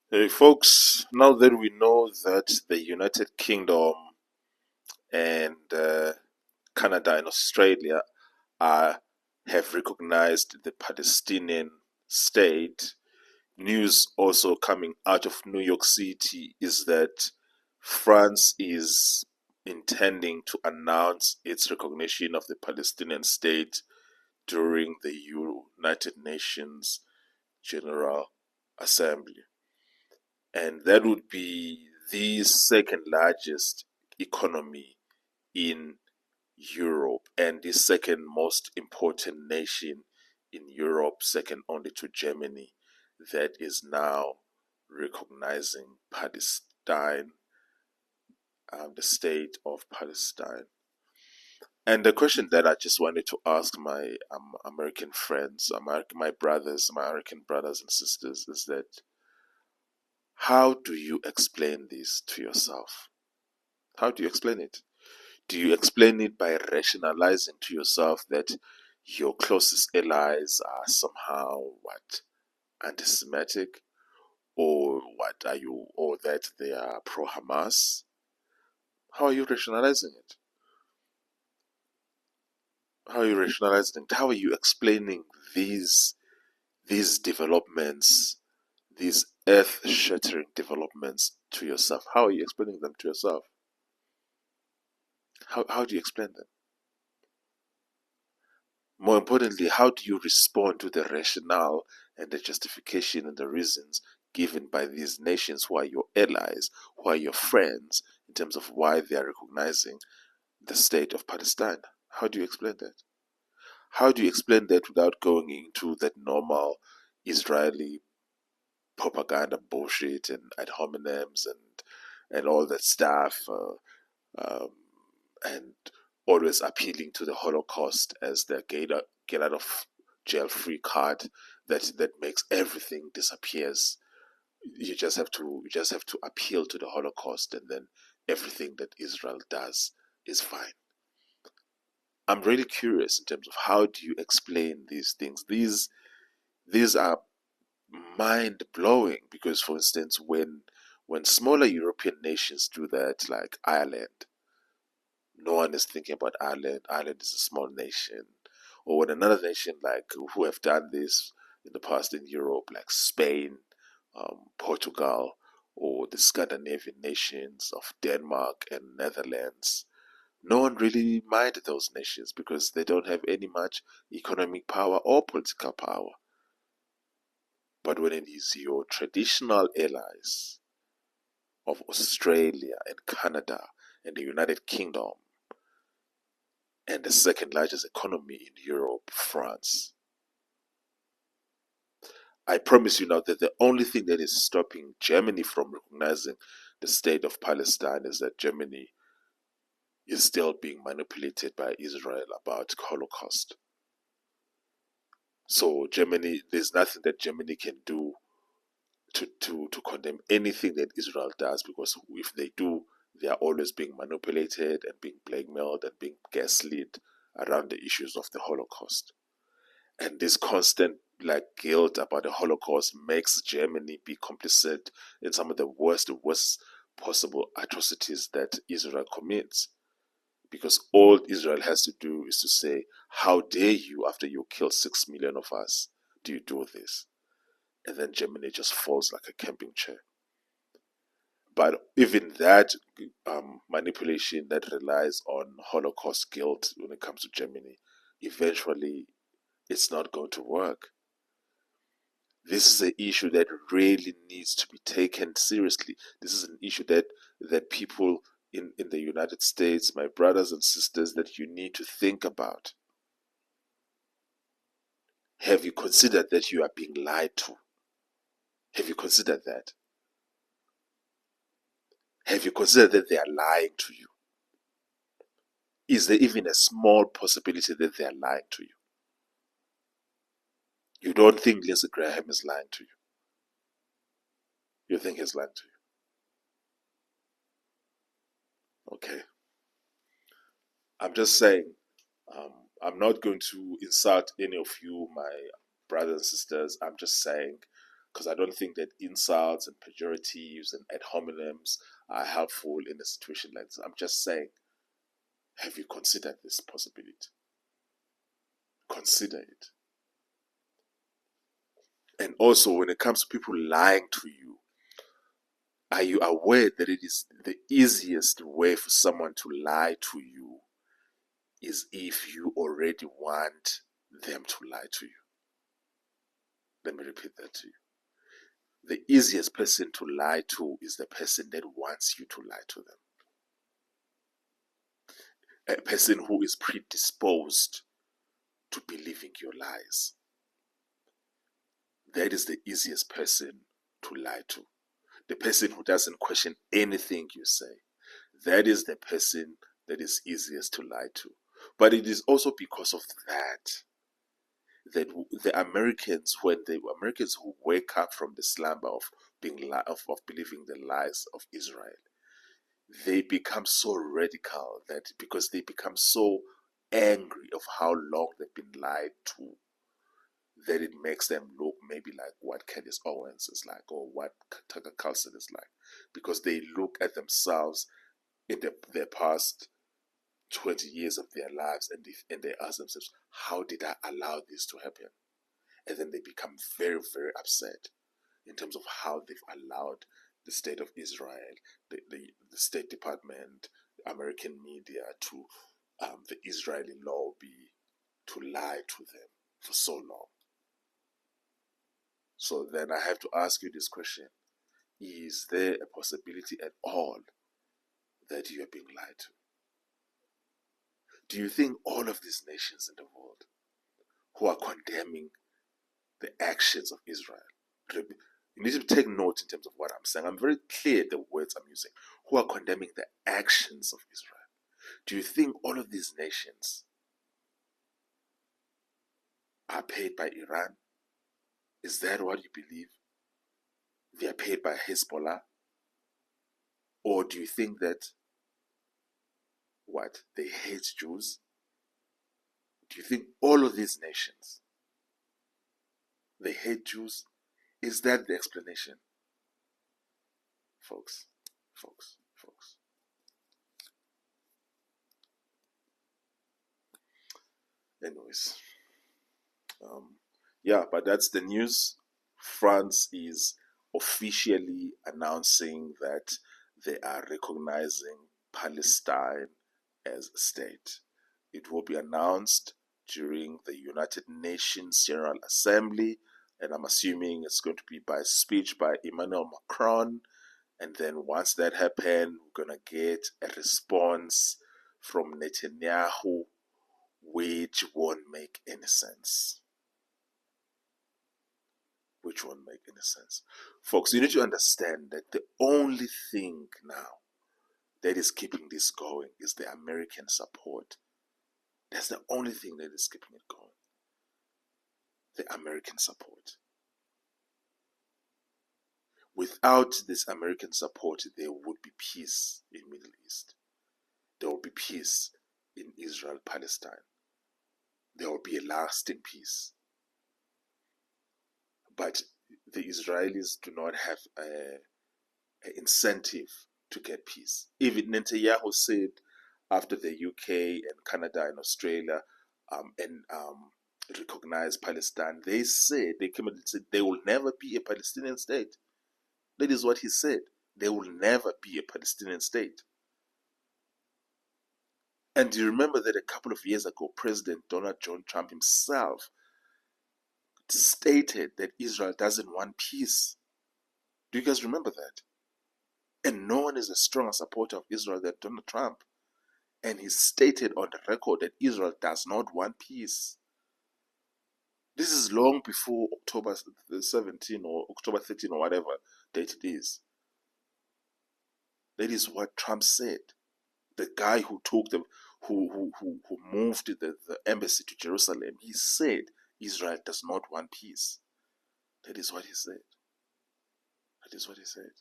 Hey, folks, now that we know that the United Kingdom and Canada and Australia are, have recognized the Palestinian state, news also coming out of New York City is that France is intending to announce its recognition of the Palestinian state during the United Nations General Assembly. And that would be the second largest economy in Europe and the second most important nation in Europe, second only to Germany, that is now recognizing Palestine, the state of Palestine. And the question that I just wanted to ask my American friends, my brothers, my American brothers and sisters, is that how do you explain this to yourself? How do you explain it? Do you explain it by rationalizing to yourself that your closest allies are somehow what, anti-Semitic, or what are you, or that they are pro-Hamas? How are you rationalizing it? How are you rationalizing it? How are you explaining these these developments, these earth-shattering developments to yourself? How are you explaining them to yourself? How do you explain them? More importantly, how do you respond to the rationale and the justification and the reasons given by these nations who are your allies, who are your friends, in terms of why they are recognizing the state of Palestine? How do you explain that? How do you explain that without going into that normal Israeli propaganda bullshit and ad hominems and all that stuff, um, and always appealing to the Holocaust as their get out of jail free card that makes everything disappears. You just have to appeal to the Holocaust, and then everything that Israel does is fine. I'm really curious in terms of how do you explain these things. These are mind blowing because, for instance, when smaller European nations do that, like Ireland, no one is thinking about Ireland. Ireland is a small nation. Or when another nation like who have done this in the past in Europe, like Spain, Portugal, or the Scandinavian nations of Denmark and Netherlands, no one really minded those nations because they don't have any much economic power or political power. But when it is your traditional allies of Australia and Canada and the United Kingdom and the second largest economy in Europe, France, I promise you now that the only thing that is stopping Germany from recognizing the state of Palestine is that Germany is still being manipulated by Israel about Holocaust. So Germany, there's nothing that Germany can do to condemn anything that Israel does, because if they do, they are always being manipulated and being blackmailed and being gaslit around the issues of the Holocaust. And this constant guilt about the Holocaust makes Germany be complicit in some of the worst possible atrocities that Israel commits. Because all Israel has to do is to say, how dare you, after you kill 6 million of us, do you do this? And then Germany just falls like a camping chair. But even that manipulation that relies on Holocaust guilt when it comes to Germany, eventually it's not going to work. This is an issue that really needs to be taken seriously. This is an issue that people in the United States, my brothers and sisters, that you need to think about. Have you considered that you are being lied to? Have you considered that? Have you considered that they are lying to you? Is there even a small possibility that they are lying to you? You don't think Lindsey Graham is lying to you. You think he's lying to you. Okay. I'm just saying, I'm not going to insult any of you, my brothers and sisters. I'm just saying, because I don't think that insults and pejoratives and ad hominems are helpful in a situation like this. I'm just saying, have you considered this possibility? Consider it. And also, when it comes to people lying to you, are you aware that it is the easiest way for someone to lie to you is if you already want them to lie to you? Let me repeat that to you. The easiest person to lie to is the person that wants you to lie to them. A person who is predisposed to believing your lies. That is the easiest person to lie to. The person who doesn't question anything you say. That is the person that is easiest to lie to. But it is also because of that the Americans, when the Americans who wake up from the slumber of believing the lies of Israel, they become so radical that because they become so angry of how long they've been lied to, that it makes them look maybe like what Candace Owens is like or what Tucker Carlson is like, because they look at themselves in their past 20 years of their lives and they ask themselves, how did I allow this to happen? And then they become very, very upset in terms of how they've allowed the state of Israel, the State Department, American media, to the Israeli lobby to lie to them for so long. So then I have to ask you this question. Is there a possibility at all that you are being lied to? Do you think all of these nations in the world who are condemning the actions of Israel, you need to take note in terms of what I'm saying. I'm very clear the words I'm using. Who are condemning the actions of Israel? Do you think all of these nations are paid by Iran? Is that what you believe? They are paid by Hezbollah? Or do you think that what? They hate Jews? Do you think all of these nations, they hate Jews? Is that the explanation? Folks. Anyways, yeah, but that's the news. France is officially announcing that they are recognizing Palestine as a state. It will be announced during the United Nations General Assembly, and I'm assuming it's going to be by speech by Emmanuel Macron. And then once that happens, we're going to get a response from Netanyahu, which won't make any sense. Which won't make any sense. Folks, you need to understand that the only thing now that is keeping this going is the American support. That's the only thing that is keeping it going. The American support. Without this American support, there would be peace in the Middle East. There will be peace in Israel, Palestine. There will be a lasting peace. But the Israelis do not have an incentive to get peace. Even Netanyahu said after the UK and Canada and Australia recognized Palestine, they came and said there will never be a Palestinian state. That is what he said. There will never be a Palestinian state. And do you remember that a couple of years ago, President Donald John Trump himself stated that Israel doesn't want peace? Do you guys remember that? And no one is a stronger supporter of Israel than Donald Trump. And he stated on the record that Israel does not want peace. This is long before October 17 or October 13 or whatever date it is. That is what Trump said. The guy who took them, who moved the embassy to Jerusalem, he said Israel does not want peace. That is what he said. That is what he said.